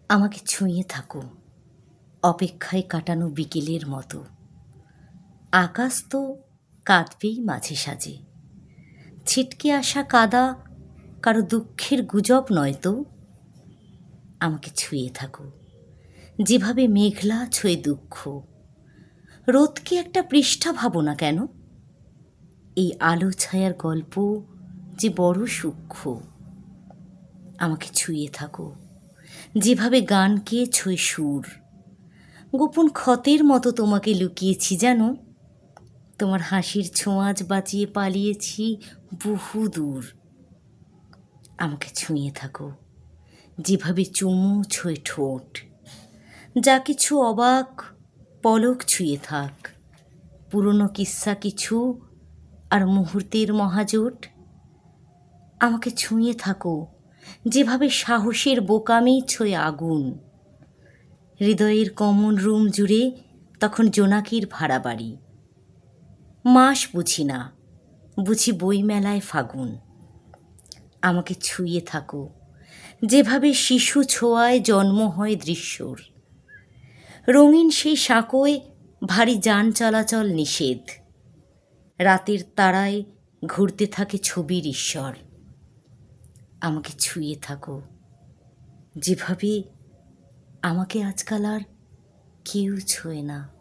আমাকে ছুঁয়ে থাকো অপেক্ষায় কাটানো বিকেলের মতো। আকাশ তো কাঁদবেই মাঝে সাজে, ছিটকে আসা কাদা কারো দুঃখের গুজব নয় তো। আমাকে ছুঁয়ে থাকো যেভাবে মেঘলা ছোঁয়ে দুঃখ। রোদকে একটা পৃষ্ঠা ভাবো না কেন, এই আলো ছায়ার গল্প যে বড় সূক্ষ্ম। আমাকে ছুঁয়ে থাকো যেভাবে গানকে ছোঁয় সুর। গোপন ক্ষতের মতো তোমাকে লুকিয়েছি জানো, তোমার হাসির ছোঁয়াচ বাঁচিয়ে পালিয়েছি বহু দূর। আমাকে ছুঁয়ে থাকো যেভাবে চুমু ছোঁয় ঠোঁট। যা কিছু অবাক পলক ছুঁয়ে থাক, পুরনো কিস্সা কিছু আর মুহূর্তের মহাজোট। আমাকে ছুঁয়ে থাকো যেভাবে সাহসের বোকামি ছোঁয় আগুন। হৃদয়ের কমন রুম জুড়ে তখন জোনাকির ভাড়া বাড়ি। মাস বুঝি না, বুঝি বইমেলায় ফাগুন। আমাকে ছুঁয়ে থাকো যেভাবে শিশু ছোঁয়ায় জন্ম হয় দৃশ্যর। রঙিন সেই সাঁকোয় ভারী যান চলাচল নিষেধ। রাতের তারায় ঘুরতে থাকে ছবির ঈশ্বর। আমাকে ছুঁয়ে থাকো যেভাবে আমাকে আজকাল আর কেউ ছোঁয় না।